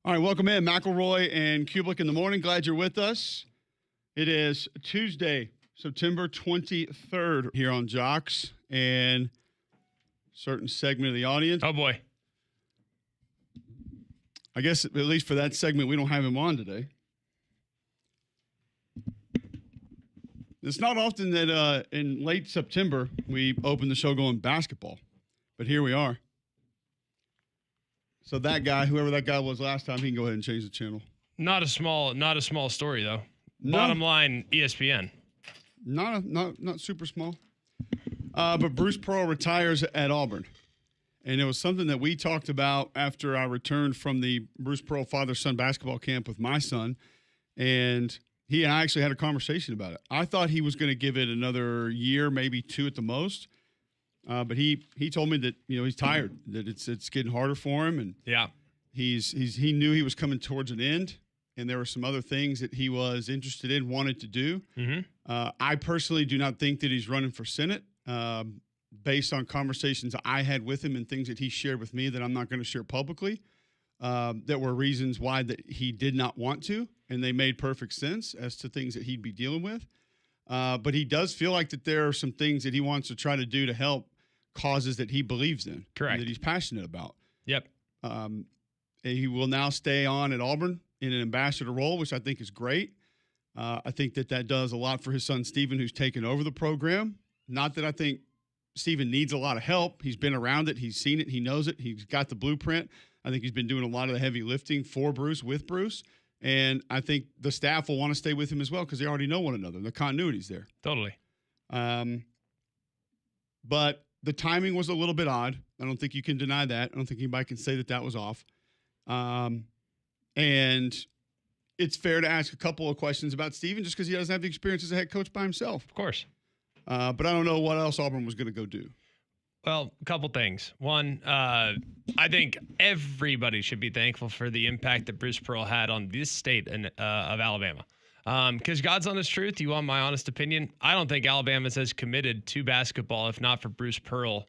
All right, welcome in. McElroy and Cubelic in the morning. Glad you're with us. It is Tuesday, September 23rd here on Jocks, and certain segment of the audience. Oh, boy. I guess at least for that segment, we don't have him on today. It's not often that in late September we open the show going basketball, but here we are. So that guy, whoever that guy was last time, he can go ahead and change the channel. Not a small story though. No. Bottom line, ESPN. Not super small. But Bruce Pearl retires at Auburn. And it was something that we talked about after I returned from the Bruce Pearl father-son basketball camp with my son. And he and I actually had a conversation about it. I thought he was going to give it another year, maybe two at the most. But he told me that, he's tired, that it's getting harder for him. And yeah, he knew he was coming towards an end. And there were some other things that he was interested in, wanted to do. Mm-hmm. I personally do not think that he's running for Senate. Based on conversations I had with him and things that he shared with me that I'm not going to share publicly, that were reasons why that he did not want to, and they made perfect sense as to things that he'd be dealing with. But he does feel like that there are some things that he wants to try to do to help causes that he believes in. Correct. And that he's passionate about. Yep. He will now stay on at Auburn in an ambassador role, which I think is great. I think that does a lot for his son, Stephen, who's taken over the program. Not that I think Stephen needs a lot of help. He's been around it. He's seen it. He knows it. He's got the blueprint. I think he's been doing a lot of the heavy lifting for Bruce, with Bruce. And I think the staff will want to stay with him as well because they already know one another. The continuity's there. Totally. But the timing was a little bit odd. I don't think you can deny that. I don't think anybody can say that was off. And it's fair to ask a couple of questions about Stephen just because he doesn't have the experience as a head coach by himself. Of course. But I don't know what else Auburn was going to go do. Well, a couple things. One, I think everybody should be thankful for the impact that Bruce Pearl had on this state of Alabama. Because God's honest truth, you want my honest opinion? I don't think Alabama's as committed to basketball if not for Bruce Pearl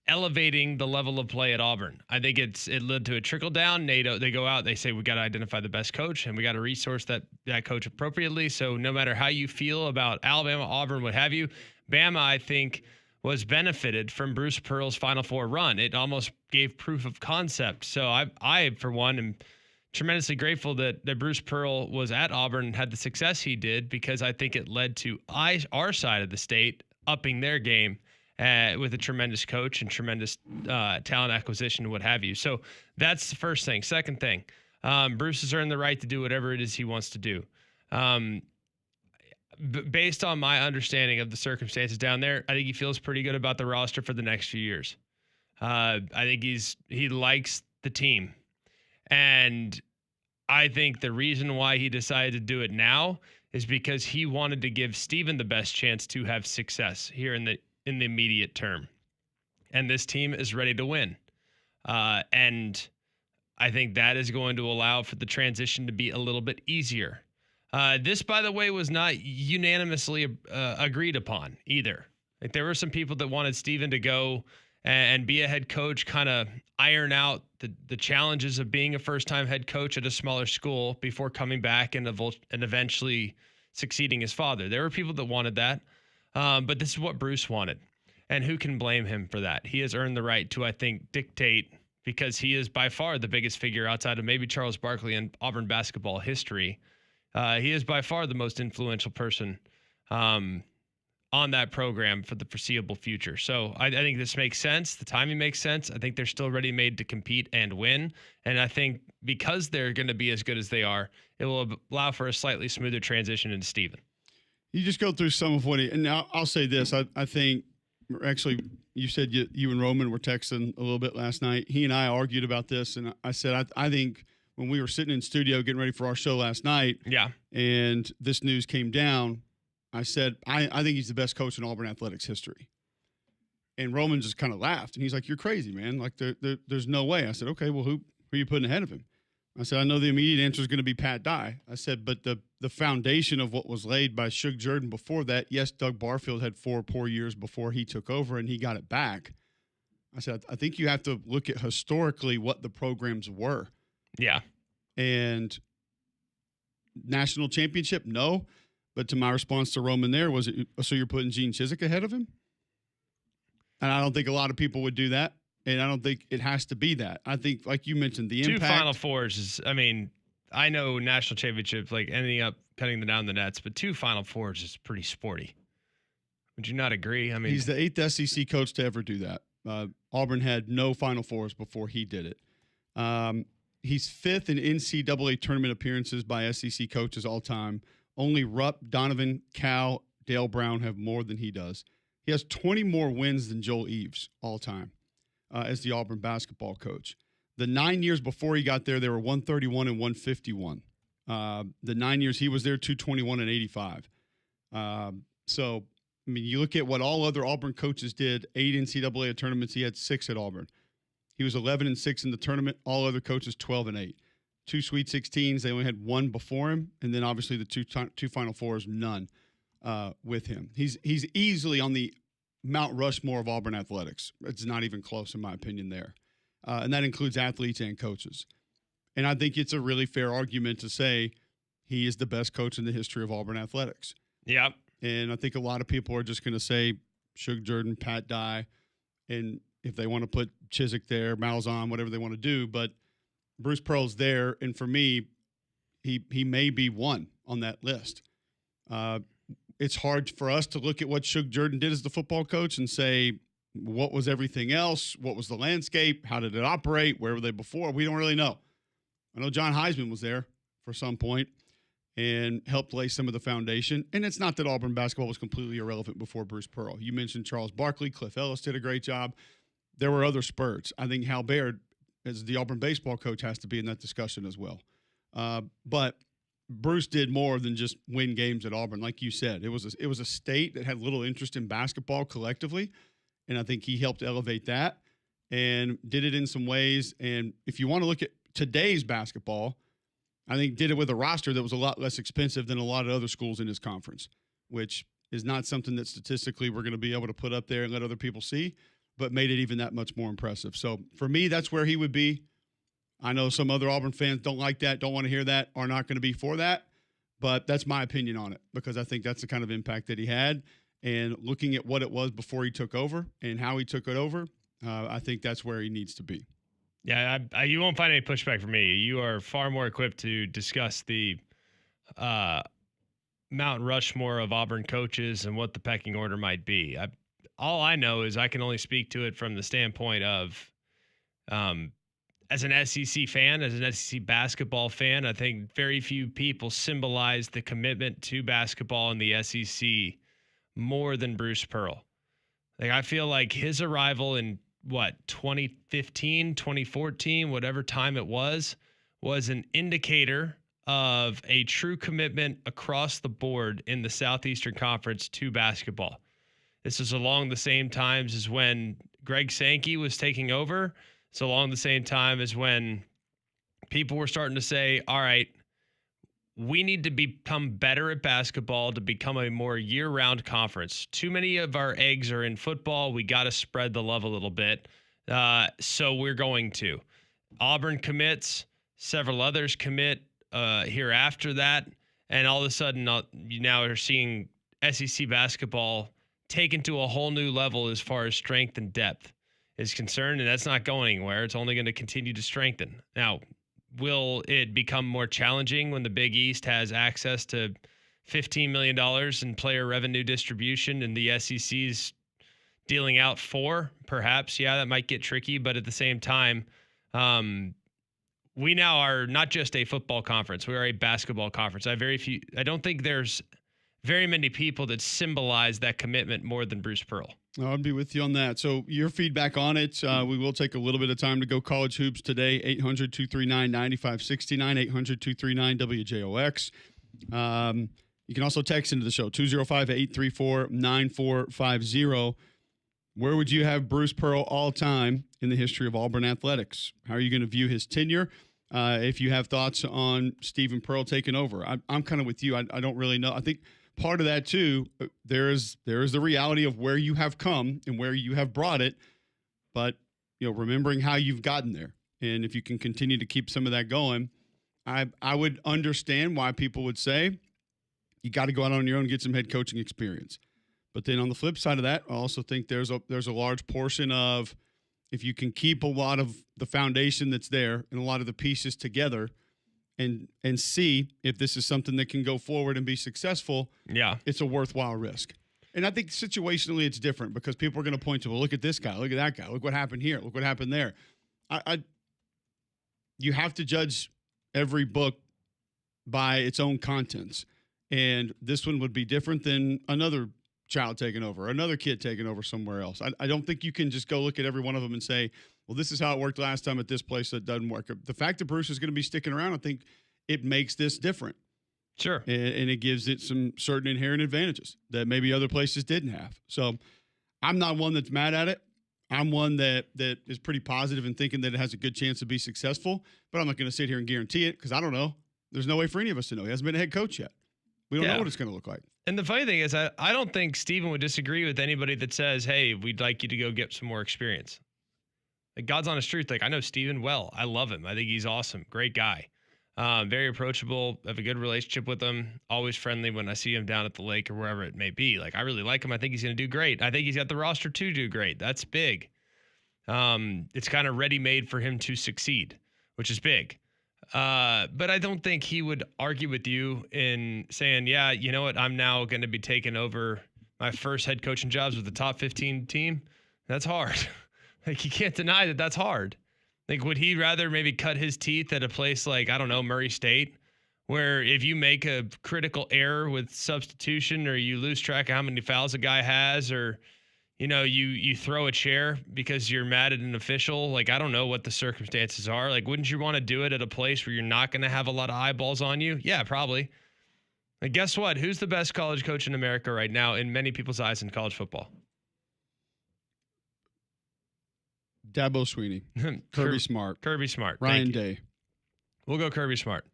elevating the level of play at Auburn. I think it led to a trickle down. They go out, they say we got to identify the best coach and we got to resource that coach appropriately. So no matter how you feel about Alabama, Auburn, what have you, Bama, I think, was benefited from Bruce Pearl's Final Four run. It almost gave proof of concept. So I for one, am tremendously grateful that Bruce Pearl was at Auburn and had the success he did, because I think it led to our side of the state upping their game with a tremendous coach and tremendous talent acquisition and what have you. So that's the first thing. Second thing, Bruce has earned the right to do whatever it is he wants to do. Based on my understanding of the circumstances down there, I think he feels pretty good about the roster for the next few years. I think he likes the team. And I think the reason why he decided to do it now is because he wanted to give Stephen the best chance to have success here in the immediate term. And this team is ready to win. And I think that is going to allow for the transition to be a little bit easier. This, by the way, was not unanimously agreed upon either. Like, there were some people that wanted Stephen to go and be a head coach, kind of iron out the challenges of being a first-time head coach at a smaller school before coming back and eventually succeeding his father. There were people that wanted that, but this is what Bruce wanted. And who can blame him for that? He has earned the right to, I think, dictate, because he is by far the biggest figure outside of maybe Charles Barkley in Auburn basketball history. He is by far the most influential person on that program for the foreseeable future. So I think this makes sense. The timing makes sense. I think they're still ready-made to compete and win. And I think because they're going to be as good as they are, it will allow for a slightly smoother transition into Stephen. You just go through some of what and I'll say this. I think, actually, you said you and Roman were texting a little bit last night. He and I argued about this, and I said, I think when we were sitting in studio getting ready for our show last night, and this news came down, I said, I think he's the best coach in Auburn athletics history. And Roman just kind of laughed, and he's like, "You're crazy, man. Like, there's no way." I said, "Okay, well, who are you putting ahead of him?" I said, "I know the immediate answer is going to be Pat Dye." I said, "But the foundation of what was laid by Shug Jordan before that, yes, Doug Barfield had 4 poor years before he took over, and he got it back." I said, "I think you have to look at historically what the programs were." Yeah. And national championship, no. But to my response to Roman there was, so you're putting Gene Chizik ahead of him? And I don't think a lot of people would do that. And I don't think it has to be that. I think, like you mentioned, the impact. 2 Final Fours is, I mean, I know national championship, like ending up cutting down the nets, but 2 Final Fours is pretty sporty. Would you not agree? I mean, he's the 8th SEC coach to ever do that. Auburn had no Final Fours before he did it. He's 5th in NCAA tournament appearances by SEC coaches all time. Only Rupp, Donovan, Cal, Dale Brown have more than he does. He has 20 more wins than Joel Eves all time as the Auburn basketball coach. The 9 years before he got there, they were 131 and 151. The 9 years he was there, 221 and 85. So, I mean, you look at what all other Auburn coaches did, 8 NCAA tournaments. He had 6 at Auburn. He was 11 and 6 in the tournament. All other coaches, 12 and 8. 2 Sweet 16s. They only had 1 before him. And then obviously the two Final Fours, none with him. He's easily on the Mount Rushmore of Auburn athletics. It's not even close in my opinion there. And that includes athletes and coaches. And I think it's a really fair argument to say he is the best coach in the history of Auburn athletics. Yep. And I think a lot of people are just going to say Suge Jordan, Pat Dye, and if they want to put Chizik there, Malzahn, whatever they want to do. But Bruce Pearl's there, and for me, he may be one on that list. It's hard for us to look at what Suge Jordan did as the football coach and say, what was everything else? What was the landscape? How did it operate? Where were they before? We don't really know. I know John Heisman was there for some point and helped lay some of the foundation. And it's not that Auburn basketball was completely irrelevant before Bruce Pearl. You mentioned Charles Barkley. Cliff Ellis did a great job. There were other spurts. I think Hal Baird, as the Auburn baseball coach, has to be in that discussion as well. But Bruce did more than just win games at Auburn. Like you said, it was a state that had little interest in basketball collectively, and I think he helped elevate that and did it in some ways. And if you want to look at today's basketball, I think did it with a roster that was a lot less expensive than a lot of other schools in his conference, which is not something that statistically we're going to be able to put up there and let other people see, but made it even that much more impressive. So for me, that's where he would be. I know some other Auburn fans don't like that, don't want to hear that, are not going to be for that, but that's my opinion on it because I think that's the kind of impact that he had. And looking at what it was before he took over and how he took it over, I think that's where he needs to be. Yeah, you won't find any pushback from me. You are far more equipped to discuss the Mount Rushmore of Auburn coaches and what the pecking order might be. All I know is I can only speak to it from the standpoint of as an SEC fan, as an SEC basketball fan, I think very few people symbolize the commitment to basketball in the SEC more than Bruce Pearl. Like, I feel like his arrival in 2015, 2014, whatever time it was an indicator of a true commitment across the board in the Southeastern Conference to basketball. This is along the same times as when Greg Sankey was taking over. It's along the same time as when people were starting to say, all right, we need to become better at basketball to become a more year-round conference. Too many of our eggs are in football. We got to spread the love a little bit. So we're going to. Auburn commits. Several others commit here after that. And all of a sudden, you now are seeing SEC basketball taken to a whole new level as far as strength and depth is concerned, and that's not going anywhere. It's only going to continue to strengthen. Now, will it become more challenging when the Big East has access to $15 million in player revenue distribution and the SEC's dealing out $4 million? Perhaps, yeah, that might get tricky, but at the same time, we now are not just a football conference. We are a basketball conference. I don't think there's very many people that symbolize that commitment more than Bruce Pearl. I'll be with you on that. So your feedback on it, we will take a little bit of time to go college hoops today, 800-239-9569, 800-239-WJOX. You can also text into the show, 205-834-9450. Where would you have Bruce Pearl all time in the history of Auburn athletics? How are you going to view his tenure? If you have thoughts on Stephen Pearl taking over, I'm kind of with you. I don't really know. I think part of that too, there is the reality of where you have come and where you have brought it, but remembering how you've gotten there, and if you can continue to keep some of that going, I would understand why people would say you got to go out on your own and get some head coaching experience. But then on the flip side of that, I also think there's a large portion of if you can keep a lot of the foundation that's there and a lot of the pieces together and see if this is something that can go forward and be successful, it's a worthwhile risk. And I think situationally it's different because people are going to point to, well, look at this guy, look at that guy, look what happened here, look what happened there. You have to judge every book by its own contents. And this one would be different than another child taking over, another kid taking over somewhere else. I don't think you can just go look at every one of them and say, well, this is how it worked last time at this place that doesn't work. The fact that Bruce is going to be sticking around, I think it makes this different. Sure. And it gives it some certain inherent advantages that maybe other places didn't have. So I'm not one that's mad at it. I'm one that is pretty positive in thinking that it has a good chance to be successful, but I'm not going to sit here and guarantee it because I don't know. There's no way for any of us to know. He hasn't been a head coach yet. We don't know what it's going to look like. And the funny thing is, I don't think Steven would disagree with anybody that says, hey, we'd like you to go get some more experience. Like, God's honest truth, like, I know Steven well. I love him. I think he's awesome. Great guy. Very approachable. Have a good relationship with him. Always friendly when I see him down at the lake or wherever it may be. Like, I really like him. I think he's going to do great. I think he's got the roster to do great. That's big. It's kind of ready-made for him to succeed, which is big. But I don't think he would argue with you in saying, yeah, you know what? I'm now going to be taking over my first head coaching jobs with the top 15 team. That's hard. Like, you can't deny that that's hard. Like, would he rather maybe cut his teeth at a place like, I don't know, Murray State, where if you make a critical error with substitution or you lose track of how many fouls a guy has, or, you know, you throw a chair because you're mad at an official? Like, I don't know what the circumstances are. Like, wouldn't you want to do it at a place where you're not going to have a lot of eyeballs on you? Yeah, probably. Like, guess what? Who's the best college coach in America right now in many people's eyes in college football? Dabo Swinney, Kirby Smart, Ryan Day. We'll go Kirby Smart.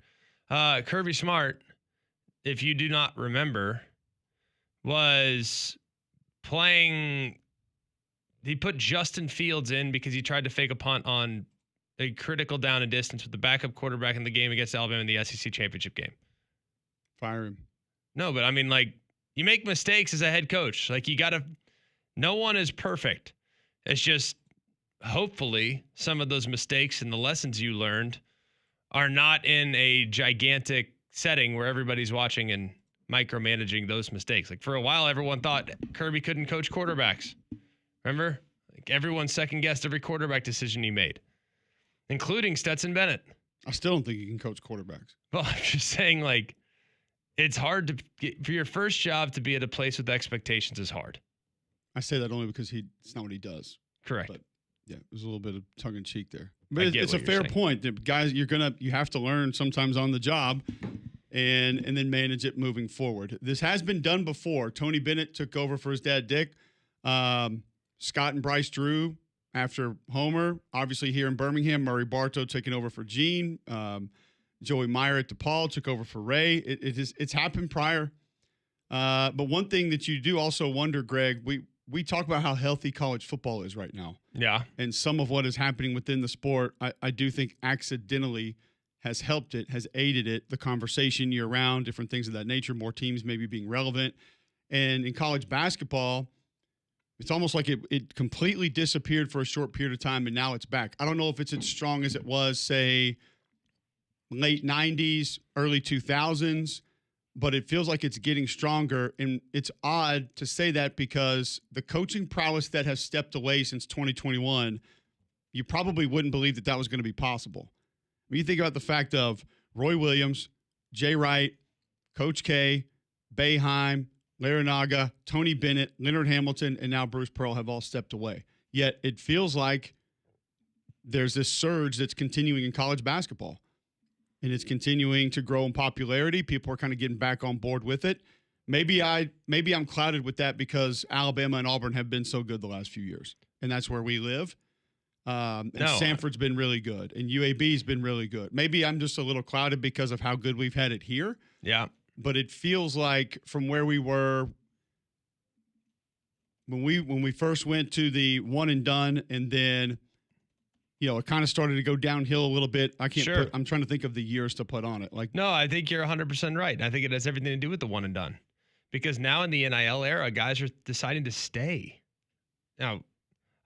Kirby Smart, if you do not remember, was playing. He put Justin Fields in because he tried to fake a punt on a critical down and distance with the backup quarterback in the game against Alabama in the SEC championship game. Fire him. No, but I mean, like, you make mistakes as a head coach. Like, you got to. No one is perfect. It's just. Hopefully some of those mistakes and the lessons you learned are not in a gigantic setting where everybody's watching and micromanaging those mistakes. Like, for a while, everyone thought Kirby couldn't coach quarterbacks. Remember? Like, everyone second guessed every quarterback decision he made, including Stetson Bennett. I still don't think he can coach quarterbacks. Well, I'm just saying, like, it's hard to get, for your first job to be at a place with expectations is hard. I say that only because it's not what he does. Correct. But yeah, there's a little bit of tongue in cheek there, but it's a fair point. The guys, you have to learn sometimes on the job, and then manage it moving forward. This has been done before. Tony Bennett took over for his dad Dick. Scott and Bryce Drew after Homer. Obviously here in Birmingham, Murray Bartow taking over for Gene. Joey Meyer at DePaul took over for Ray. It's happened prior. But one thing that you do also wonder, Greg, we talk about how healthy college football is right now. Yeah. And some of what is happening within the sport, I do think accidentally has helped it, has aided it, the conversation year round, different things of that nature, more teams maybe being relevant. And in college basketball, it's almost like it completely disappeared for a short period of time, and now it's back. I don't know if it's as strong as it was, say, late 90s, early 2000s. But it feels like it's getting stronger, and it's odd to say that because the coaching prowess that has stepped away since 2021, you probably wouldn't believe that was going to be possible. When you think about the fact of Roy Williams, Jay Wright, Coach K, Boeheim, Larinaga, Tony Bennett, Leonard Hamilton, and now Bruce Pearl have all stepped away. Yet it feels like there's this surge that's continuing in college basketball. And it's continuing to grow in popularity. People are kind of getting back on board with it. Maybe I'm clouded with that because Alabama and Auburn have been so good the last few years, and that's where we live. And Sanford's been really good, and UAB's been really good. Maybe I'm just a little clouded because of how good we've had it here. Yeah. But it feels like from where we were when we first went to the one and done, and then it kind of started to go downhill a little bit. I can't Sure. I'm trying to think of the years to put on it. Like, No, I think you're 100% right. I think it has everything to do with the one and done. Because now in the NIL era, guys are deciding to stay. Now,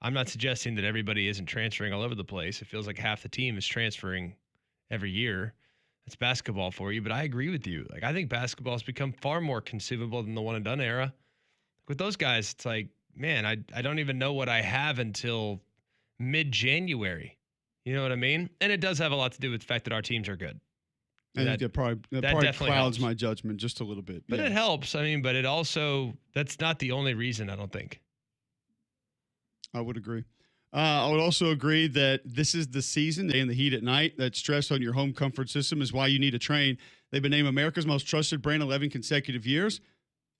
I'm not suggesting that everybody isn't transferring all over the place. It feels like half the team is transferring every year. That's basketball for you. But I agree with you. Like, I think basketball has become far more consumable than the one and done era. With those guys, it's like, man, I don't even know what I have until mid-January. You know what I mean? And it does have a lot to do with the fact that our teams are good. I think that probably definitely clouds helps. my judgment just a little bit. But it helps. I mean, but it also, that's not the only reason, I don't think. I would agree. I would also agree that this is the season and the heat at night. That stress on your home comfort system is why you need a Train. They've been named America's most trusted brand 11 consecutive years.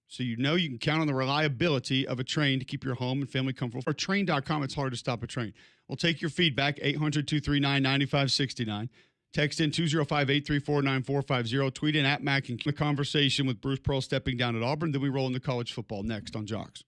So you can count on the reliability of a Train to keep your home and family comfortable. For Train.com, it's hard to stop a Train. We'll take your feedback, 800-239-9569. Text in 205-834-9450. Tweet in @Mac and the conversation with Bruce Pearl stepping down at Auburn. Then we roll into college football next on Jocks.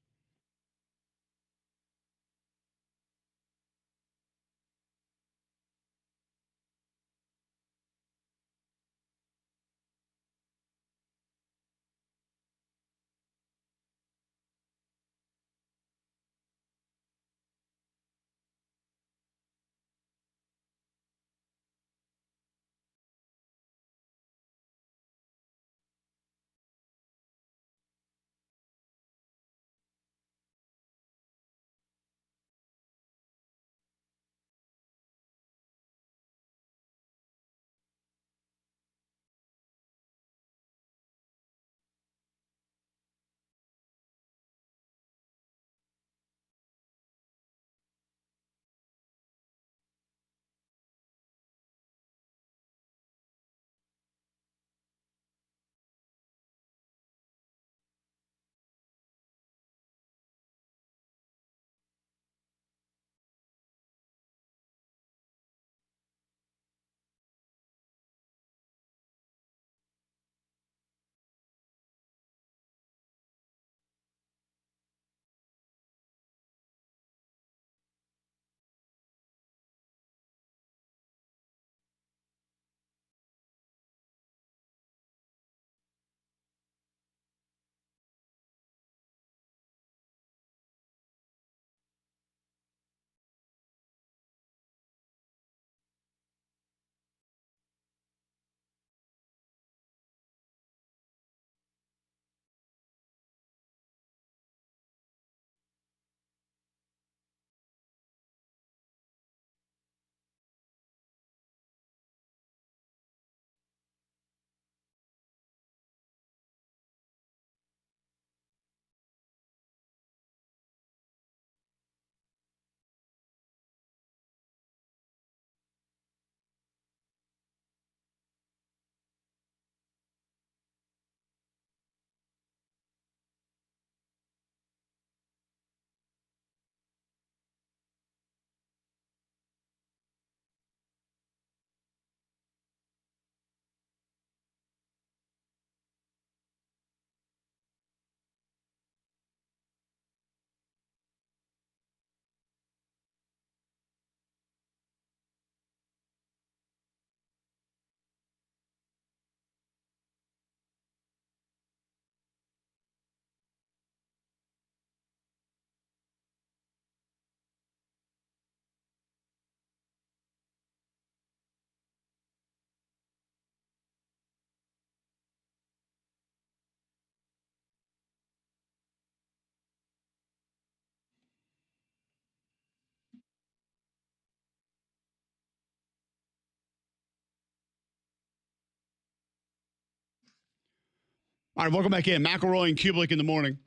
All right, welcome back in. McElroy and Cubelic in the morning.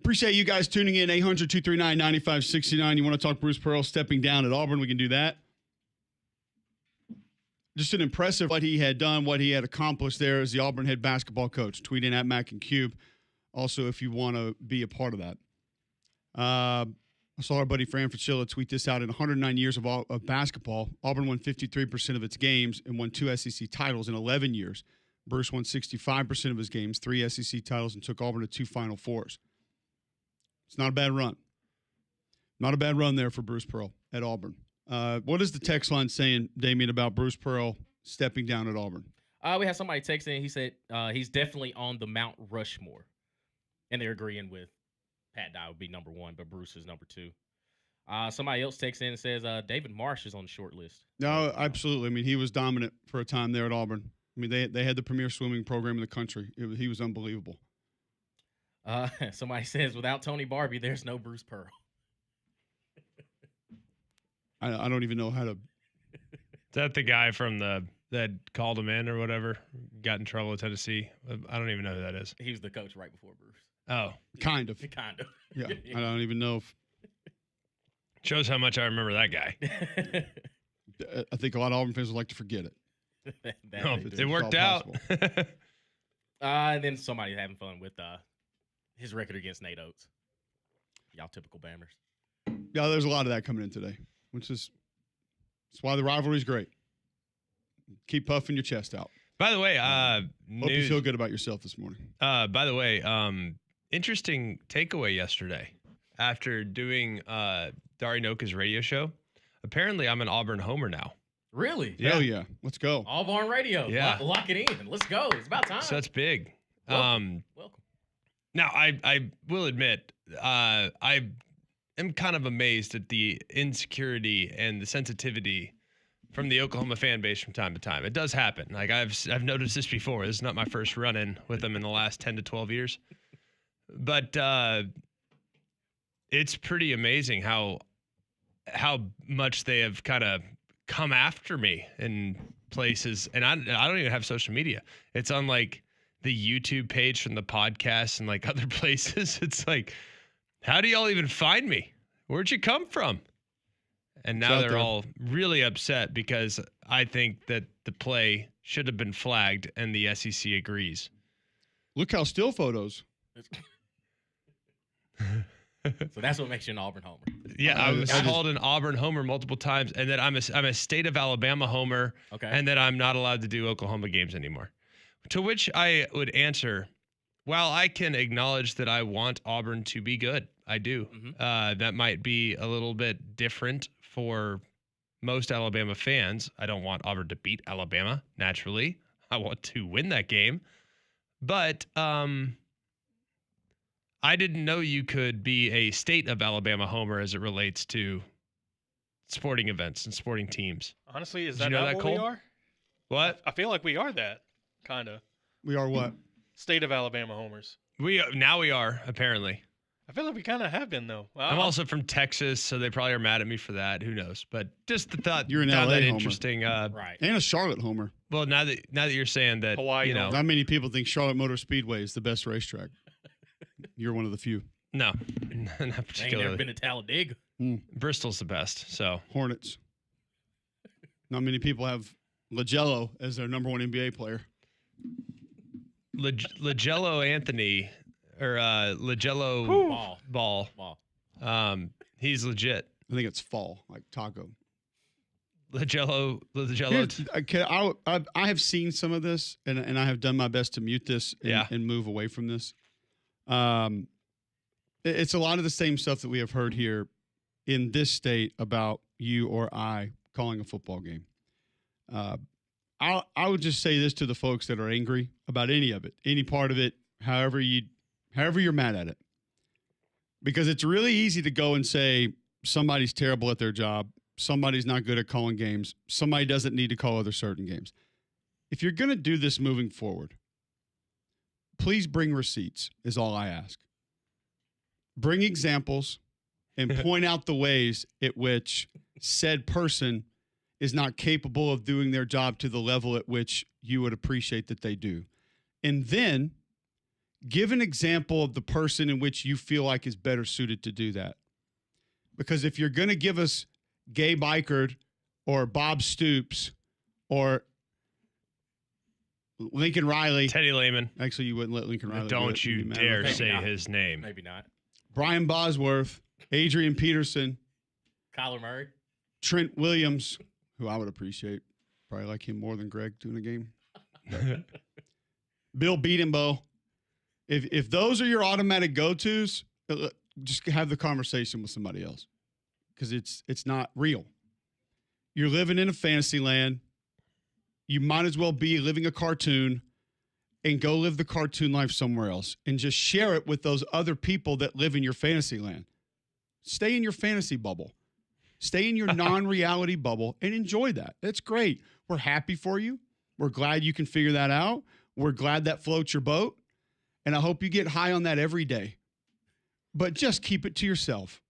Appreciate you guys tuning in. 800-239-9569. You want to talk Bruce Pearl stepping down at Auburn? We can do that. Just an impressive what he had done, what he had accomplished there as the Auburn head basketball coach. Tweet in @Mac and Cube. Also, if you want to be a part of that. I saw our buddy Fran Fraschilla tweet this out. In 109 years of basketball, Auburn won 53% of its games and won 2 SEC titles in 11 years. Bruce won 65% of his games, 3 SEC titles, and took Auburn to 2 Final Fours. It's not a bad run. Not a bad run there for Bruce Pearl at Auburn. What is the text line saying, Damien, about Bruce Pearl stepping down at Auburn? We had somebody text in. He said he's definitely on the Mount Rushmore, and they're agreeing with Pat Dye would be number 1, but Bruce is number 2. Somebody else texts in and says David Marsh is on the short list. No, absolutely. I mean, he was dominant for a time there at Auburn. I mean, they had the premier swimming program in the country. He was unbelievable. Somebody says without Tony Barbie, there's no Bruce Pearl. I don't even know how to. Is that the guy from that called him in or whatever, got in trouble at Tennessee? I don't even know who that is. He was the coach right before Bruce. Oh, kind of. Kind of. Yeah, I don't even know if. Shows how much I remember that guy. I think a lot of Auburn fans would like to forget it. It worked out. And then somebody having fun with his record against Nate Oates. Y'all typical Bammers. Yeah, there's a lot of that coming in today, which is that's why the rivalry's great. Keep puffing your chest out. By the way, hope you feel good about yourself this morning. By the way, interesting takeaway yesterday after doing Dari Noka's radio show. Apparently, I'm an Auburn homer now. Really? Hell yeah. Let's go. Auburn radio. Yeah. Lock it in. Let's go. It's about time. So that's big. Welcome. Now, I will admit, I am kind of amazed at the insecurity and the sensitivity from the Oklahoma fan base from time to time. It does happen. Like I've noticed this before. This is not my first run-in with them in the last 10 to 12 years. But it's pretty amazing how much they have kind of come after me in places. And I don't even have social media. It's on like the YouTube page from the podcast and like other places. It's like, how do y'all even find me? Where'd you come from? And now they're all really upset because I think that the play should have been flagged and the SEC agrees. Look how still photos. So that's what makes you an Auburn homer. Yeah, I was called an Auburn homer multiple times, and that I'm a state of Alabama homer, and that I'm not allowed to do Oklahoma games anymore. To which I would answer, while I can acknowledge that I want Auburn to be good, I do. Mm-hmm. That might be a little bit different for most Alabama fans. I don't want Auburn to beat Alabama, naturally. I want to win that game. But I didn't know you could be a state of Alabama homer as it relates to sporting events and sporting teams. Honestly, is that not what we are? What? I feel like we are that, kind of. We are what? State of Alabama homers. Now we are, apparently. I feel like we kind of have been, though. I'm also from Texas, so they probably are mad at me for that. Who knows? But just the thought. You're an LA LA homer. Interesting. Right. And a Charlotte homer. Well, now that you're saying that, Hawaii, you know, not many people think Charlotte Motor Speedway is the best racetrack. You're one of the few. No, not I ain't particularly. never been to Talladega. Bristol's the best. So Hornets. Not many people have LaGello as their number one NBA player. LaGello Anthony or LaGello Ball. He's legit. I think it's fall, like taco. LaGello. I have seen some of this, and I have done my best to mute this and move away from this. It's a lot of the same stuff that we have heard here in this state about you or I calling a football game. I would just say this to the folks that are angry about any of it, any part of it, however you're mad at it. Because it's really easy to go and say somebody's terrible at their job, somebody's not good at calling games, somebody doesn't need to call other certain games. If you're going to do this moving forward, please bring receipts is all I ask. Bring examples and point out the ways at which said person is not capable of doing their job to the level at which you would appreciate that they do. And then give an example of the person in which you feel like is better suited to do that. Because if you're going to give us Gabe Eichert or Bob Stoops or Lincoln Riley. Teddy Lehman. Actually, you wouldn't let Lincoln Riley. Don't you dare say his name. Maybe not. Brian Bosworth, Adrian Peterson, Kyler Murray, Trent Williams, who I would appreciate. Probably like him more than Greg doing a game. Bill Beatenbow. If those are your automatic go-tos, just have the conversation with somebody else because it's not real. you're living in a fantasy land. You might as well be living a cartoon and go live the cartoon life somewhere else and just share it with those other people that live in your fantasy land. Stay in your fantasy bubble. Stay in your non-reality bubble and enjoy that. That's great. We're happy for you. We're glad you can figure that out. We're glad that floats your boat. And I hope you get high on that every day. But just keep it to yourself,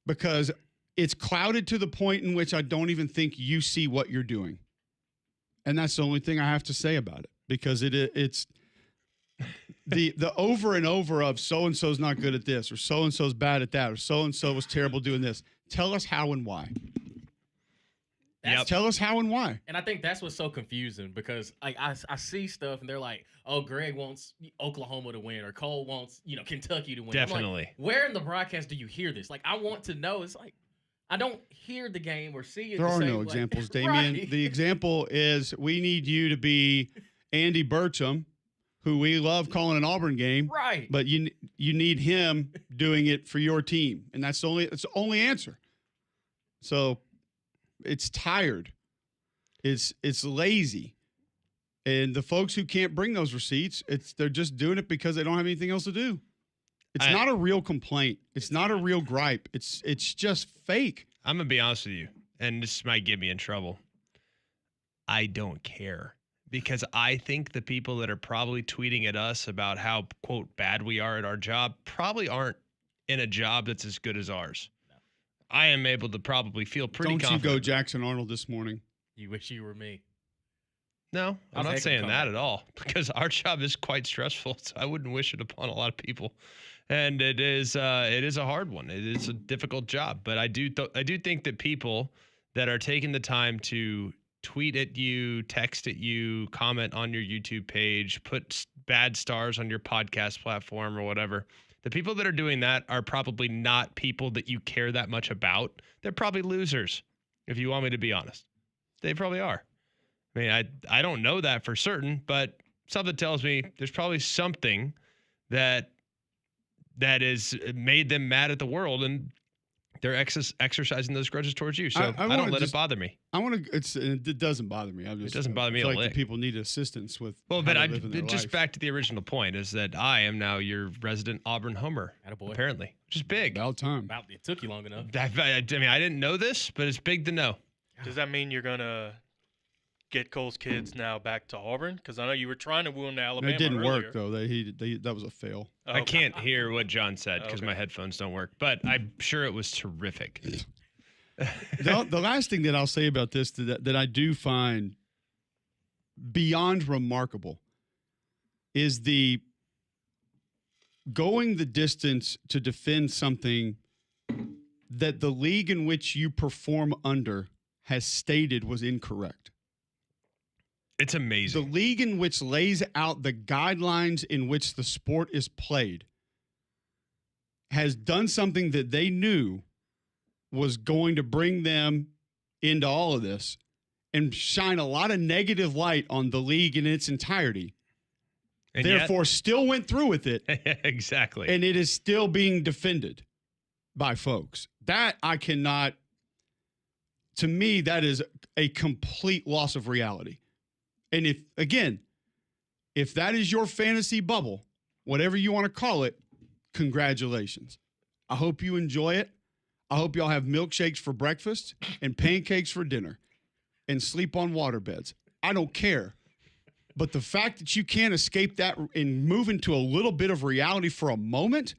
because it's clouded to the point in which I don't even think you see what you're doing. And that's the only thing I have to say about it, because it's the over and over of so-and-so's not good at this, or so-and-so's bad at that, or so-and-so was terrible doing this. Tell us how and why. Tell us how and why. And I think that's what's so confusing, because I see stuff and they're like, oh, Greg wants Oklahoma to win, or Cole wants, Kentucky to win. Definitely. Like, where in the broadcast do you hear this? Like, I want to know. It's like, I don't hear the game or see it. There are no examples, Damian. Right. The example is, we need you to be Andy Burcham, who we love calling an Auburn game. Right. But you need him doing it for your team. And that's the only answer. So it's tired. It's lazy. And the folks who can't bring those receipts, they're just doing it because they don't have anything else to do. It's not a real complaint. It's not a real gripe. It's just fake. I'm going to be honest with you, and this might get me in trouble. I don't care, because I think the people that are probably tweeting at us about how, quote, bad we are at our job probably aren't in a job that's as good as ours. No. I am able to probably feel pretty confident. Don't you go Jackson Arnold this morning. You wish you were me. No, I'm not saying that at all, because our job is quite stressful. So I wouldn't wish it upon a lot of people. And it is a hard one. It is a difficult job. But I do think that people that are taking the time to tweet at you, text at you, comment on your YouTube page, put bad stars on your podcast platform or whatever, the people that are doing that are probably not people that you care that much about. They're probably losers, if you want me to be honest. They probably are. I mean, I don't know that for certain, but something tells me there's probably something that has made them mad at the world, and they're exercising those grudges towards you. So I don't let it bother me. It doesn't bother me. It doesn't bother me I feel a like lick. The people need assistance with. Well, but just life. back to the original point is that I am now your resident Auburn homer, apparently, which is big. About time. It took you long enough. I mean, I didn't know this, but it's big to know. Does that mean you're gonna get Cole's kids now back to Auburn? Because I know you were trying to woo them to Alabama. It didn't earlier. work though. That was a fail. Oh, I can't hear what John said because my headphones don't work, but I'm sure it was terrific. The last thing that I'll say about this that I do find beyond remarkable is the going the distance to defend something that the league in which you perform under has stated was incorrect. It's amazing. The league in which lays out the guidelines in which the sport is played has done something that they knew was going to bring them into all of this and shine a lot of negative light on the league in its entirety. And therefore, still went through with it. Exactly. And it is still being defended by folks. That I cannot, to me, that is a complete loss of reality. And if that is your fantasy bubble, whatever you want to call it, congratulations. I hope you enjoy it. I hope y'all have milkshakes for breakfast and pancakes for dinner and sleep on waterbeds. I don't care. But the fact that you can't escape that and move into a little bit of reality for a moment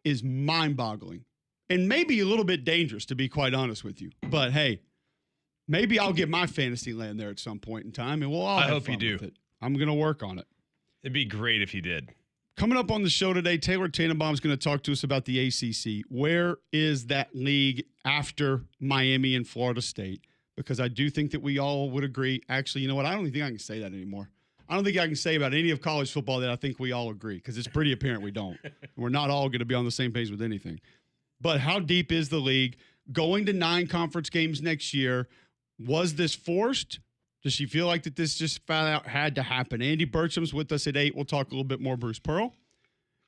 is mind-boggling. And maybe a little bit dangerous, to be quite honest with you. But hey, maybe I'll get my fantasy land there at some point in time, and we'll all have fun with it. I'm going to work on it. It'd be great if you did. Coming up on the show today, Taylor Tannenbaum is going to talk to us about the ACC. Where is that league after Miami and Florida State? Because I do think that we all would agree. Actually, you know what? I don't even think I can say that anymore. I don't think I can say about any of college football that I think we all agree, because it's pretty apparent we don't. We're not all going to be on the same page with anything. But how deep is the league? Going to 9 conference games next year, was this forced? Does she feel like that this just flat out had to happen? Andy Burcham's with us at 8. We'll talk a little bit more Bruce Pearl.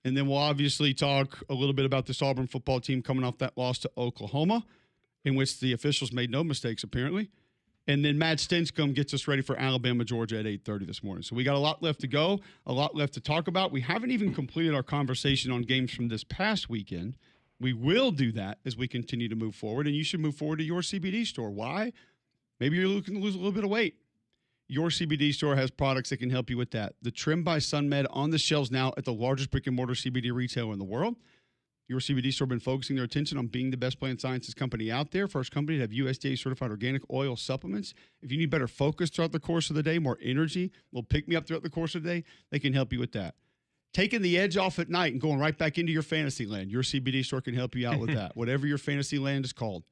And then we'll obviously talk a little bit about this Auburn football team coming off that loss to Oklahoma. in which the officials made no mistakes, apparently. And then Matt Stinscomb gets us ready for Alabama, Georgia at 8:30 this morning. So we got a lot left to go, a lot left to talk about. We haven't even completed our conversation on games from this past weekend. We will do that as we continue to move forward, and you should move forward to your CBD store. Why? Maybe you're looking to lose a little bit of weight. Your CBD store has products that can help you with that. The Trim by SunMed on the shelves now at the largest brick-and-mortar CBD retailer in the world. Your CBD store has been focusing their attention on being the best plant sciences company out there. First company to have USDA-certified organic oil supplements. If you need better focus throughout the course of the day, more energy, will pick me up throughout the course of the day, they can help you with that. Taking the edge off at night and going right back into your fantasy land, your CBD store can help you out with that, whatever your fantasy land is called.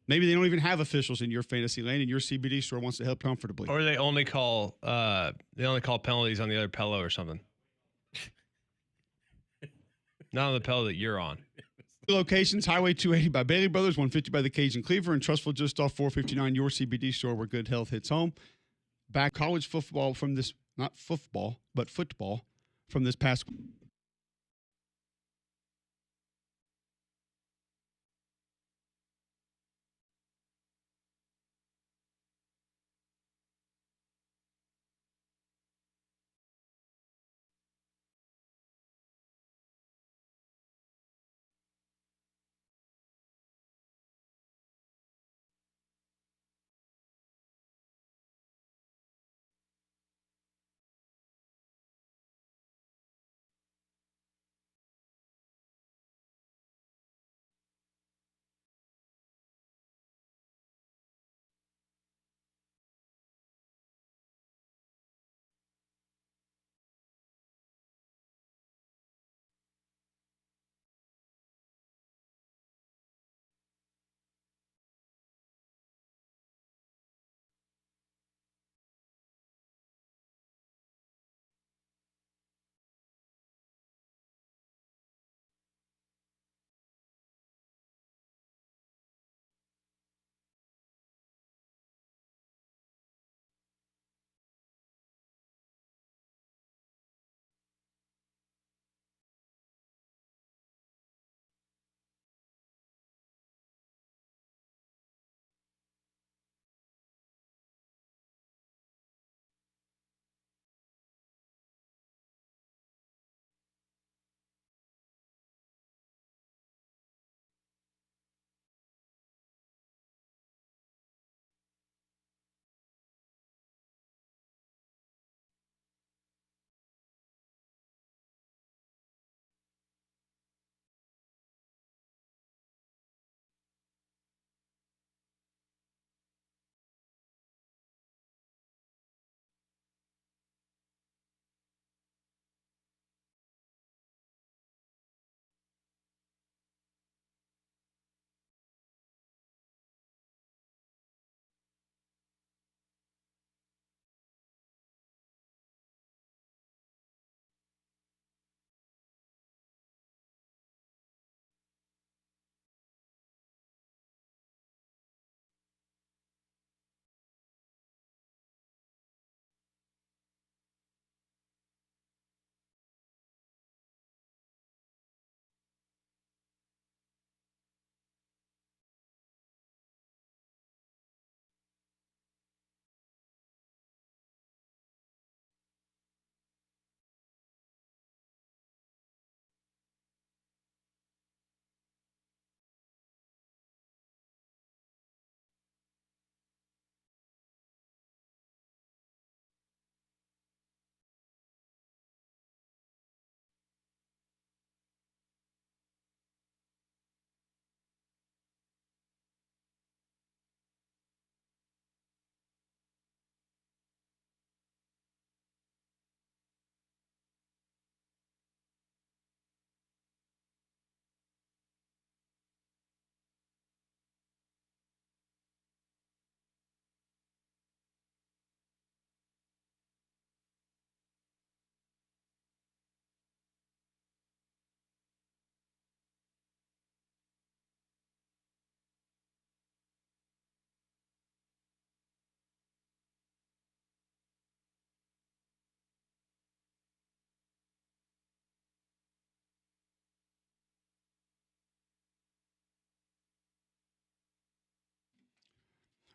Maybe they don't even have officials in your fantasy land, and your CBD store wants to help comfortably. Or they only call penalties on the other pillow or something. Not on the pillow that you're on. Locations: Highway 280 by Bailey Brothers, 150 by the Cajun Cleaver, and Trustful just off 459. Your CBD store where good health hits home. Back college football from this, not football, but football from this past.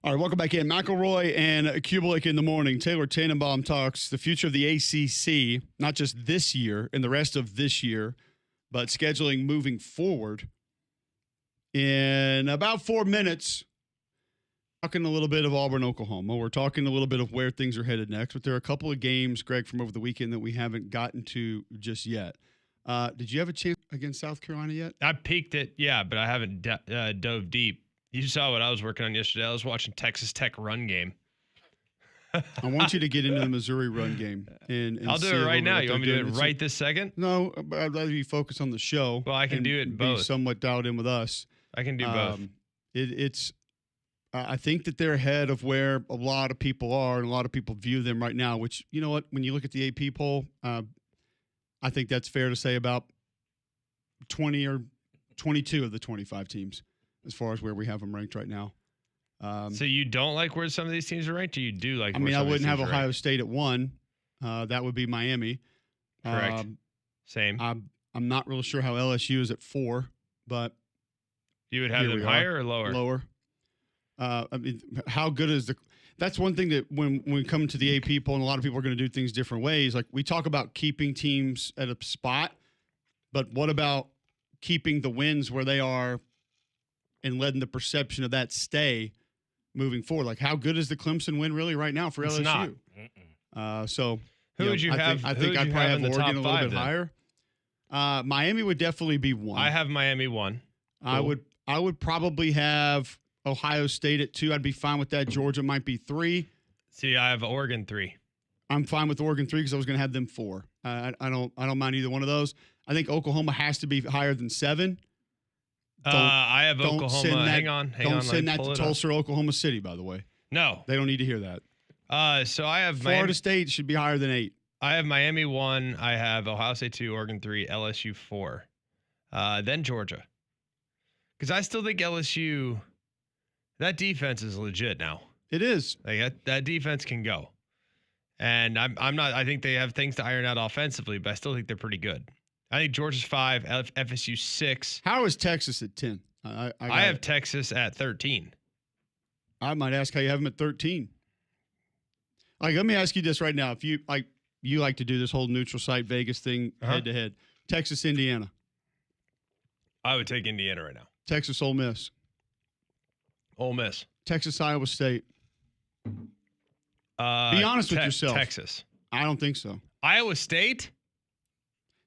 All right, welcome back in. McElroy and Cubelic in the morning. Taylor Tannenbaum talks the future of the ACC, not just this year and the rest of this year, but scheduling moving forward. In about 4 minutes, talking a little bit of Auburn, Oklahoma. We're talking a little bit of where things are headed next, but there are a couple of games, Greg, from over the weekend that we haven't gotten to just yet. Did you have a chance against South Carolina yet? I peeked it, yeah, but I haven't dove deep. You saw what I was working on yesterday. I was watching Texas Tech run game. I want you to get into the Missouri run game. And I'll do see it a right little bit now. what You want me they're to do doing. it right this second? No, but I'd rather you focus on the show. Well, I can and do it be both. somewhat dialed in with us. I can do both. It's. I think that they're ahead of where a lot of people are, and a lot of people view them right now. Which, you know what? When you look at the AP poll, I think that's fair to say about 20 or 22 of the 25 teams, as far as where we have them ranked right now. So you don't like where some of these teams are ranked, or you do like? I where mean, I some of these wouldn't have teams are Ohio ranked? State at 1. That would be Miami. Correct. Same. I'm not real sure how LSU is at 4, but You would have here them we are. higher or lower? Lower. I mean, how good is the? That's one thing that when we come to the AP poll, and a lot of people are going to do things different ways. Like we talk about keeping teams at a spot, but what about keeping the wins where they are, and letting the perception of that stay moving forward? Like how good is the Clemson win really right now for It's LSU? not. So Who would you have? I who think would I'd you probably have have in the Oregon top a little five bit then? higher. Miami would definitely be 1. I have Miami 1. I would probably have Ohio State at 2. I'd be fine with that. Georgia might be 3. See, I have Oregon 3. I'm fine with Oregon 3 because I was going to have them 4. I don't mind either one of those. I think Oklahoma has to be higher than 7. I have don't Oklahoma. send that- Hang on. Don't send let that me to pull it up. Tulsa or Oklahoma City, by the way. No. They don't need to hear that. So I have Florida Miami. State should be higher than 8. I have Miami 1. I have Ohio State 2, Oregon 3, LSU 4. Then Georgia. Because I still think LSU, that defense is legit now. It is. Like that defense can go. And I'm not. I think they have things to iron out offensively, but I still think they're pretty good. I think Georgia's 5, FSU 6. How is Texas at 10? I have Texas at 13. I might ask how you have them at 13. Like, let me ask you this right now. If you like to do this whole neutral site Vegas thing head to head, Texas, Indiana, I would take Indiana right now. Texas, Ole Miss, Ole Miss. Texas, Iowa State. Be honest with yourself. Texas. I don't think so. Iowa State?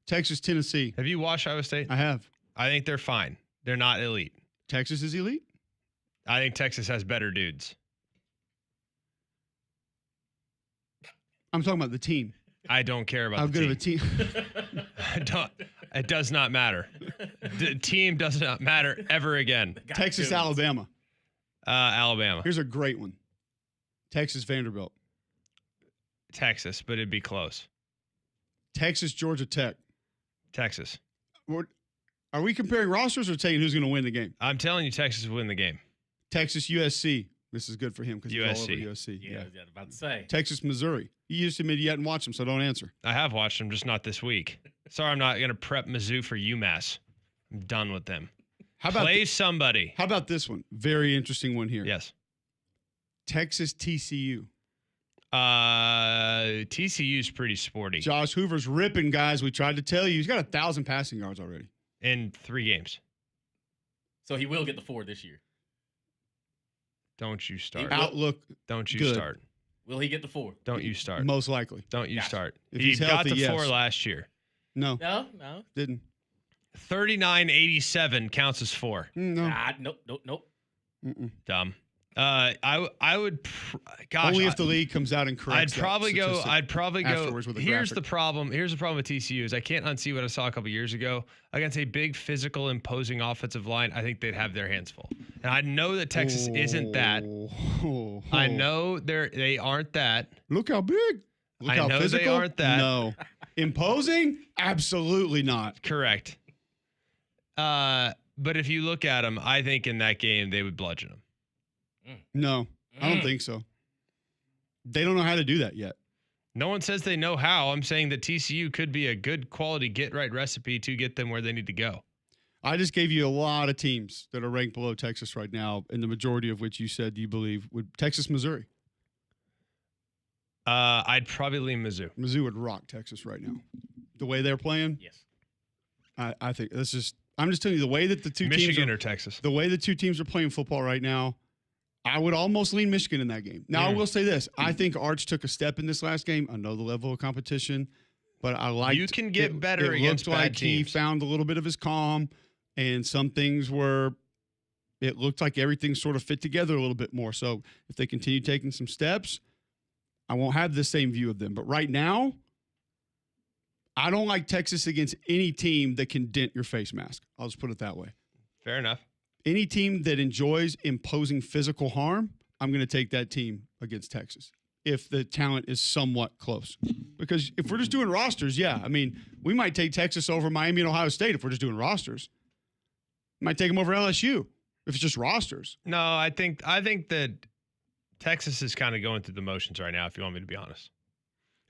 Texas, Tennessee. Have you watched Iowa State? I have. I think they're fine. They're not elite. Texas is elite. I think Texas has better dudes. I'm talking about the team. I don't care about How the good team. of a team? It does not matter. The team does not matter ever again. Texas, Alabama. Alabama. Here's a great one. Texas, Vanderbilt. Texas, but it'd be close. Texas, Georgia Tech. Texas. Are we comparing rosters or saying who's going to win the game? I'm telling you, Texas will win the game. Texas, USC. This is good for him because he's all over USC. USC. Yeah, I was about to say. Texas, Missouri. You just admitted you hadn't watched them, so don't answer. I have watched them, just not this week. Sorry, I'm not going to prep Mizzou for UMass. I'm done with them. How about Play somebody. How about this one? Very interesting one here. Yes. Texas, TCU. TCU's pretty sporty Josh Hoover's ripping guys. We tried to tell you. He's got 1,000 passing yards already. in 3 games. So he will get the 4 this year. Don't you start. Outlook, Don't you good. start. Will he get the 4? Don't you start. most likely. Don't you Gotcha. start. If He he's got healthy, the yes. 4 last year. No, No. didn't. 39.87 counts as 4. No. Nope. Mm-mm. Dumb. I would. Gosh, Only if the league comes out and corrects I'd probably that go. statistic I'd probably go. afterwards with a Here's graphic. the problem. Here's the problem with TCU is I can't unsee what I saw a couple years ago against a big physical imposing offensive line. I think they'd have their hands full, and I know that Texas isn't that. Oh. I know they aren't that. Look how big. Look I how know they physical. aren't that. No. Imposing? Absolutely not. Correct. But if you look at them, I think in that game they would bludgeon them. No, I don't think so. They don't know how to do that yet. No one says they know how. I'm saying that TCU could be a good quality get right recipe to get them where they need to go. I just gave you a lot of teams that are ranked below Texas right now, and the majority of which you said you believe would Texas, Missouri. I'd probably lean Mizzou. Mizzou would rock Texas right now. The way they're playing, Yes. I think this is. I'm just telling you the way that the two Michigan teams or Texas. the way the two teams are playing football right now. I would almost lean Michigan in that game. Now, I will say this. I think Arch took a step in this last game. I know the level of competition, but I like You can get better against looked bad like he teams. found a little bit of his calm, and some things were – it looked like everything sort of fit together a little bit more. So if they continue taking some steps, I won't have the same view of them. But right now, I don't like Texas against any team that can dent your face mask. I'll just put it that way. Fair enough. Any team that enjoys imposing physical harm, I'm going to take that team against Texas if the talent is somewhat close. Because if we're just doing rosters, yeah, I mean, we might take Texas over Miami and Ohio State if we're just doing rosters. Might take them over LSU if it's just rosters. No, I think that Texas is kind of going through the motions right now, if you want me to be honest.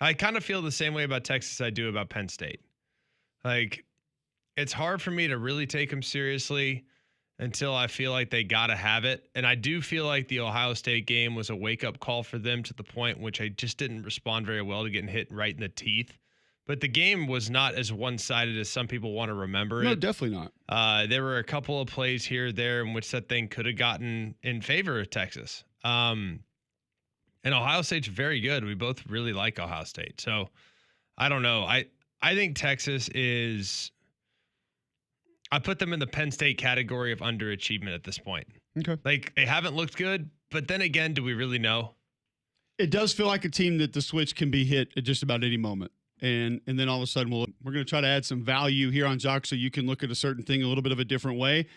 I kind of feel the same way about Texas I do about Penn State. Like, it's hard for me to really take them seriously until I feel like they got to have it. And I do feel like the Ohio State game was a wake-up call for them to the point in which I just didn't respond very well to getting hit right in the teeth. But the game was not as one-sided as some people want to remember it. No, definitely not. There were a couple of plays here or there in which that thing could have gotten in favor of Texas. And Ohio State's very good. We both really like Ohio State. So I don't know. I think Texas is... I put them in the Penn State category of underachievement at this point. Okay. Like, they haven't looked good, but then again, do we really know? It does feel like a team that the switch can be hit at just about any moment. And then all of a sudden, we're going to try to add some value here on Jock so you can look at a certain thing a little bit of a different way.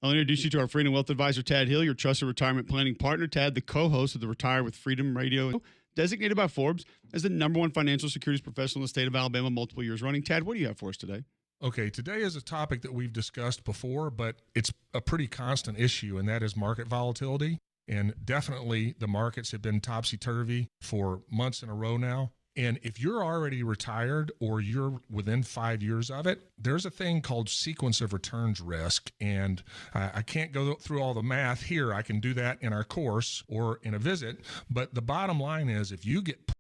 I'll introduce you to our friend and wealth advisor, Tad Hill, your trusted retirement planning partner. Tad, the co-host of the Retire with Freedom Radio, designated by Forbes as the #1 financial securities professional in the state of Alabama multiple years running. Tad, what do you have for us today? Okay, today is a topic that we've discussed before, but it's a pretty constant issue, and that is market volatility. And definitely the markets have been topsy-turvy for months in a row now. And if you're already retired or you're within 5 years of it, there's a thing called sequence of returns risk. And I can't go through all the math here. I can do that in our course or in a visit. But the bottom line is if you get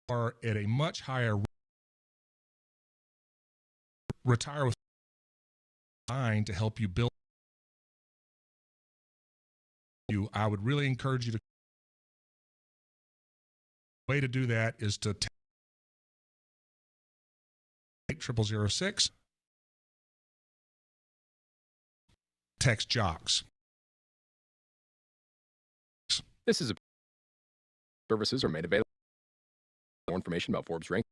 are at a much higher retire with mind to help you build you, I would really encourage you to. Way to do that is to take 0006, text jocks. This is a services are made available. More information about Forbes rank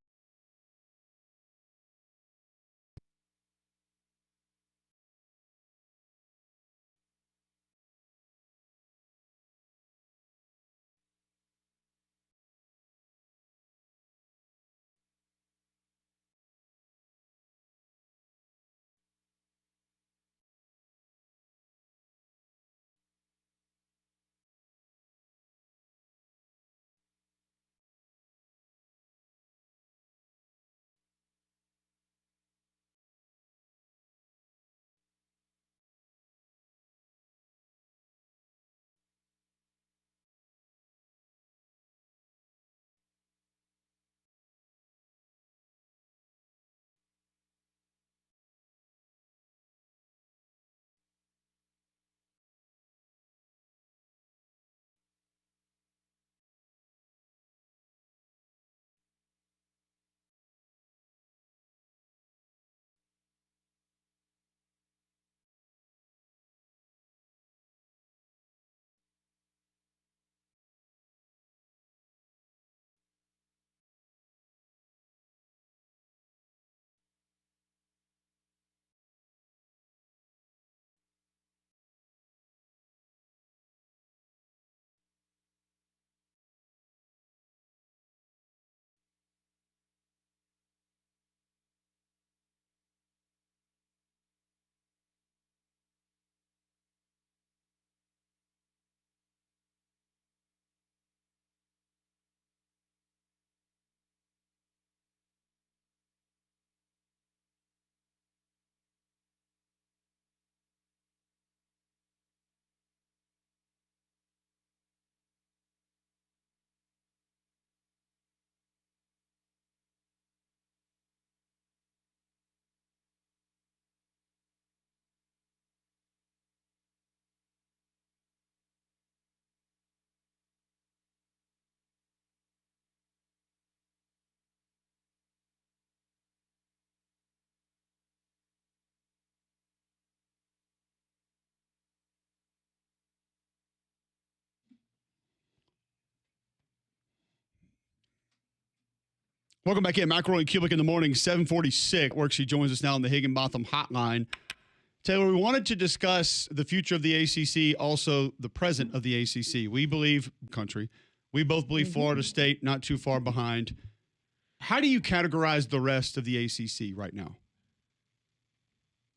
Welcome back in. McElroy and Cubelic in the morning, 746. Work. She joins us now on the Higginbotham hotline. Taylor, we wanted to discuss the future of the ACC, also the present of the ACC. We believe, we both believe Florida State not too far behind. How do you categorize the rest of the ACC right now?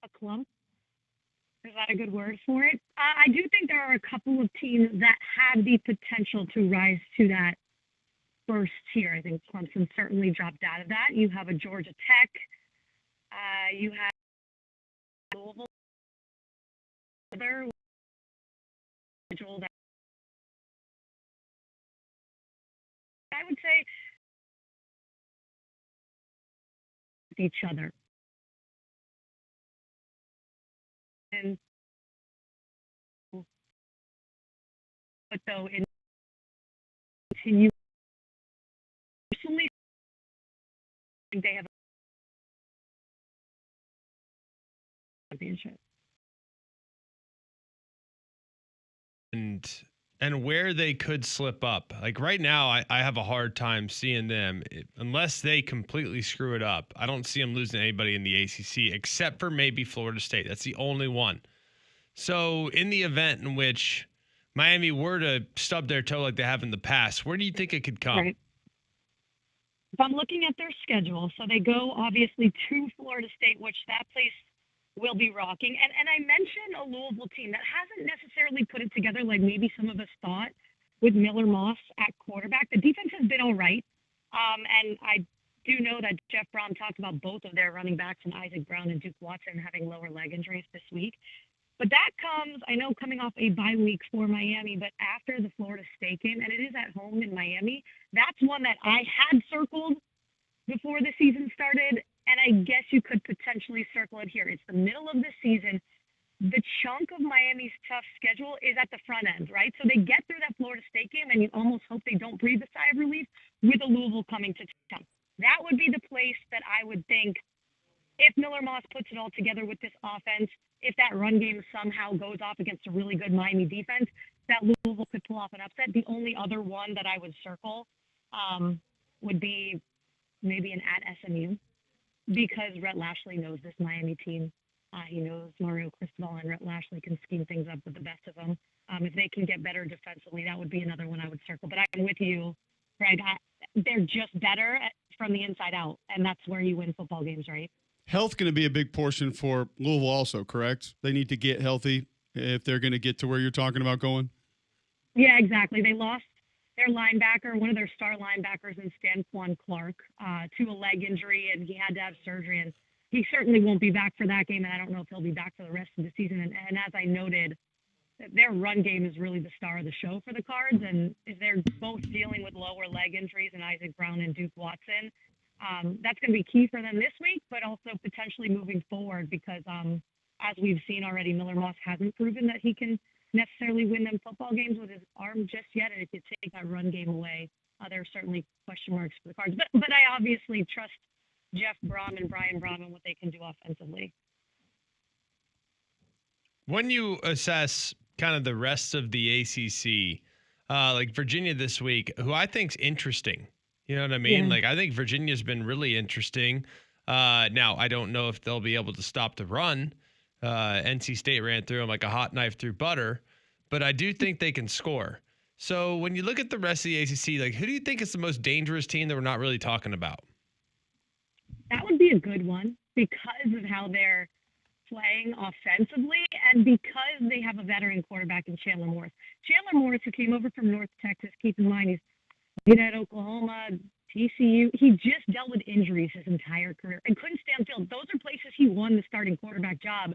A clump. Is that a good word for it? I do think there are a couple of teams that have the potential to rise to that first tier. I think Clemson certainly dropped out of that. You have a Georgia Tech. You have Louisville. Other individual that I would say each other. And but though in continue personally they have a championship. And where they could slip up. Like right now, I have a hard time seeing them unless they completely screw it up. I don't see them losing to anybody in the ACC except for maybe Florida State. That's the only one. So in the event in which Miami were to stub their toe like they have in the past, where do you think it could come? Right. If I'm looking at their schedule, so they go obviously to Florida State, which that place will be rocking. And I mentioned a Louisville team that hasn't necessarily put it together like maybe some of us thought with Miller Moss at quarterback. The defense has been all right. And I do know that Jeff Brom talked about both of their running backs and Isaac Brown and Duke Watson having lower leg injuries this week. But that comes, I know, coming off a bye week for Miami, but after the Florida State game, and it is at home in Miami, that's one that I had circled before the season started, and I guess you could potentially circle it here. It's the middle of the season. The chunk of Miami's tough schedule is at the front end, right? So they get through that Florida State game, and you almost hope they don't breathe a sigh of relief with a Louisville coming to town. That would be the place that I would think, if Miller Moss puts it all together with this offense, if that run game somehow goes off against a really good Miami defense, that Louisville could pull off an upset. The only other one that I would circle would be maybe an at SMU, because Rhett Lashley knows this Miami team. He knows Mario Cristobal, and Rhett Lashley can scheme things up with the best of them. If they can get better defensively, that would be another one I would circle. But I'm with you, Greg. They're just better from the inside out, and that's where you win football games, right? Health going to be a big portion for Louisville also, correct? They need to get healthy if they're going to get to where you're talking about going? Yeah, exactly. They lost their linebacker, one of their star linebackers in Stanquan Clark, to a leg injury, and he had to have surgery. And he certainly won't be back for that game, and I don't know if he'll be back for the rest of the season. And as I noted, their run game is really the star of the show for the Cards, and if they're both dealing with lower leg injuries in Isaac Brown and Duke Watson, that's going to be key for them this week, but also potentially moving forward because, as we've seen already, Miller Moss hasn't proven that he can necessarily win them football games with his arm just yet. And if you take that run game away, there are certainly question marks for the Cards. But I obviously trust Jeff Brom and Brian Brom and what they can do offensively. When you assess kind of the rest of the ACC, like Virginia this week, who I think's interesting. You know what I mean? Yeah. Like, I think Virginia's been really interesting. Now, I don't know if they'll be able to stop the run. NC State ran through them like a hot knife through butter, but I do think they can score. So when you look at the rest of the ACC, like, who do you think is the most dangerous team that we're not really talking about? That would be a good one because of how they're playing offensively and because they have a veteran quarterback in Chandler Morris. Chandler Morris, who came over from North Texas, keep in mind, he's been at Oklahoma, TCU. He just dealt with injuries his entire career and couldn't stay on field. Those are places he won the starting quarterback job.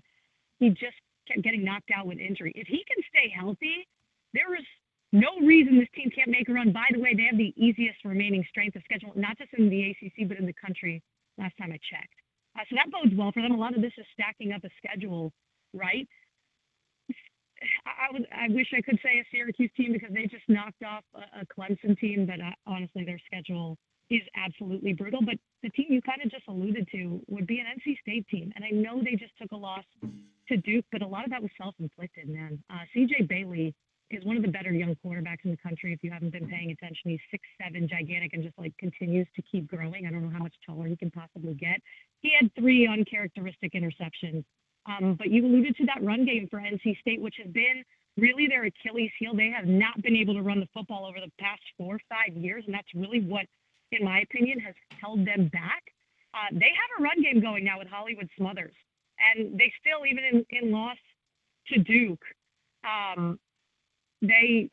He just kept getting knocked out with injury. If he can stay healthy, there is no reason this team can't make a run. By the way, they have the easiest remaining strength of schedule, not just in the ACC, but in the country last time I checked. So that bodes well for them. A lot of this is stacking up a schedule, right? I wish I could say a Syracuse team because they just knocked off a Clemson team, but honestly, their schedule is absolutely brutal. But the team you kind of just alluded to would be an NC State team. And I know they just took a loss to Duke, but a lot of that was self-inflicted, man. CJ Bailey is one of the better young quarterbacks in the country. If you haven't been paying attention, he's 6'7", gigantic, and just like continues to keep growing. I don't know how much taller he can possibly get. He had 3 uncharacteristic interceptions. But you alluded to that run game for NC State, which has been really their Achilles heel. They have not been able to run the football over the past 4 or 5 years, and that's really what, in my opinion, has held them back. They have a run game going now with Hollywood Smothers, and they still, even in loss to Duke, they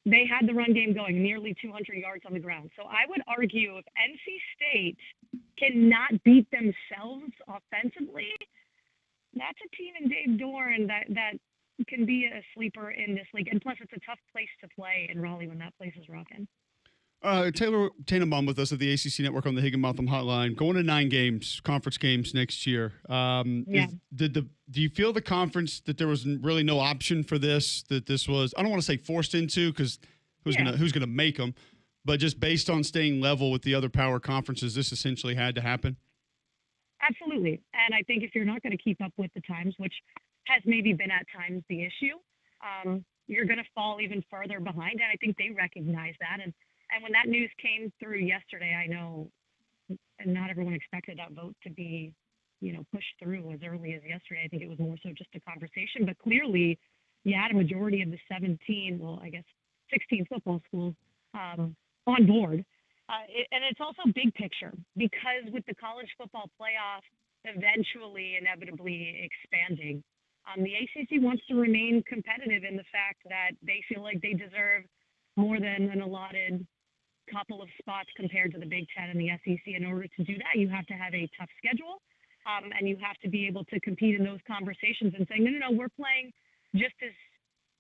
had the run game going, nearly 200 yards on the ground. So I would argue if NC State cannot beat themselves offensively, that's a team in Dave Dorn that can be a sleeper in this league. And plus, it's a tough place to play in Raleigh when that place is rocking. Taylor Tannenbaum with us at the ACC Network on the Higginbotham Hotline. Going to 9 games, conference games next year. Do you feel the conference that there was really no option for this? That this was, I don't want to say forced into, because who's gonna make them, but just based on staying level with the other power conferences, this essentially had to happen. Absolutely. And I think if you're not going to keep up with the times, which has maybe been at times the issue, you're going to fall even further behind. And I think they recognize that. And when that news came through yesterday, I know not everyone expected that vote to be, pushed through as early as yesterday. I think it was more so just a conversation. But clearly, you had a majority of the 16 football schools on board. And it's also big picture, because with the college football playoff eventually, inevitably expanding, the ACC wants to remain competitive in the fact that they feel like they deserve more than an allotted couple of spots compared to the Big Ten and the SEC. In order to do that, you have to have a tough schedule, and you have to be able to compete in those conversations and saying, no, we're playing just as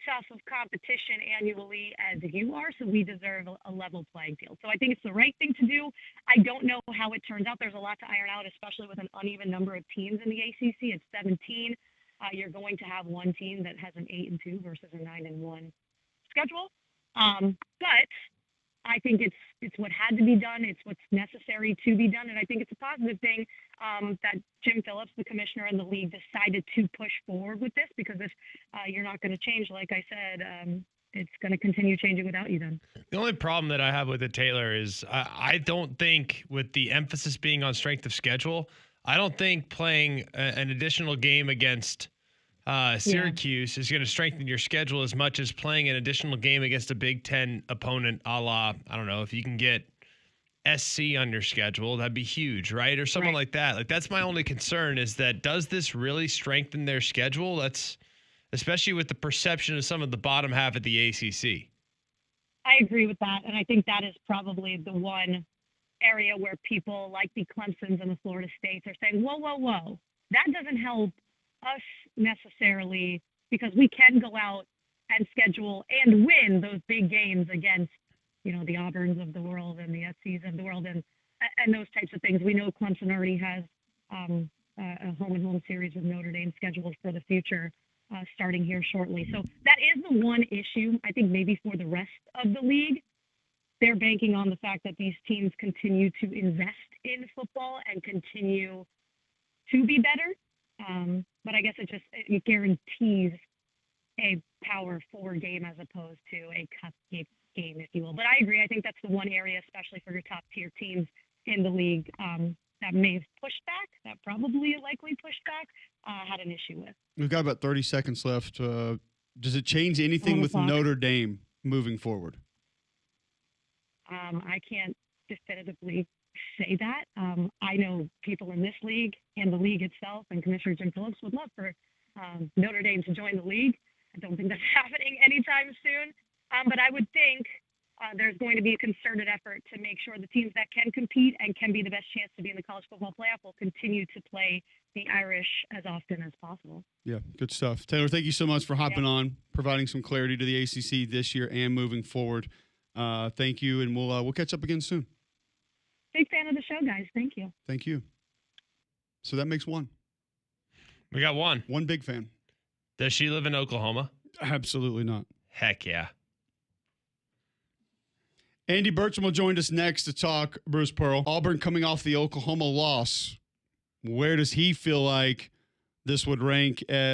tough of competition annually as you are, so we deserve a level playing field. So I think it's the right thing to do. I don't know how it turns out. There's a lot to iron out, especially with an uneven number of teams in the ACC. It's 17. You're going to have one team that has an 8-2 versus a 9-1 schedule. But I think it's what had to be done. It's what's necessary to be done. And I think it's a positive thing that Jim Phillips, the commissioner, and the league decided to push forward with this, because if you're not going to change, like I said, it's going to continue changing without you then. The only problem that I have with it, Taylor, is I don't think, with the emphasis being on strength of schedule, I don't think playing an additional game against Syracuse is going to strengthen your schedule as much as playing an additional game against a Big Ten opponent, a la, I don't know, if you can get SC on your schedule, that'd be huge, right? Or something like that. Like, that's my only concern, is that does this really strengthen their schedule? That's especially with the perception of some of the bottom half of the ACC. I agree with that. And I think that is probably the one area where people like the Clemsons and the Florida States are saying, whoa. That doesn't help us necessarily, because we can go out and schedule and win those big games against, the Auburns of the world and the SCs of the world and those types of things. We know Clemson already has a home-and-home series with Notre Dame scheduled for the future, starting here shortly. So that is the one issue, I think, maybe for the rest of the league. They're banking on the fact that these teams continue to invest in football and continue to be better. But I guess it guarantees a Power 4 game as opposed to a cupcake game, if you will. But I agree. I think that's the one area, especially for your top-tier teams in the league, that may have pushed back, that probably likely pushed back, had an issue with. We've got about 30 seconds left. Does it change anything with Notre Dame moving forward? I can't definitively say that. I know people in this league and the league itself, and Commissioner Jim Phillips would love for Notre Dame to join the league. I don't think that's happening anytime soon. But I would think there's going to be a concerted effort to make sure the teams that can compete and can be the best chance to be in the college football playoff will continue to play the Irish as often as possible. Yeah, good stuff. Taylor, thank you so much for hopping on, providing some clarity to the ACC this year and moving forward. Thank you, and we'll catch up again soon. Big fan of the show, guys. Thank you. Thank you. So that makes one. We got one. One big fan. Does she live in Oklahoma? Absolutely not. Heck yeah. Andy Burcham will join us next to talk Bruce Pearl. Auburn coming off the Oklahoma loss. Where does he feel like this would rank as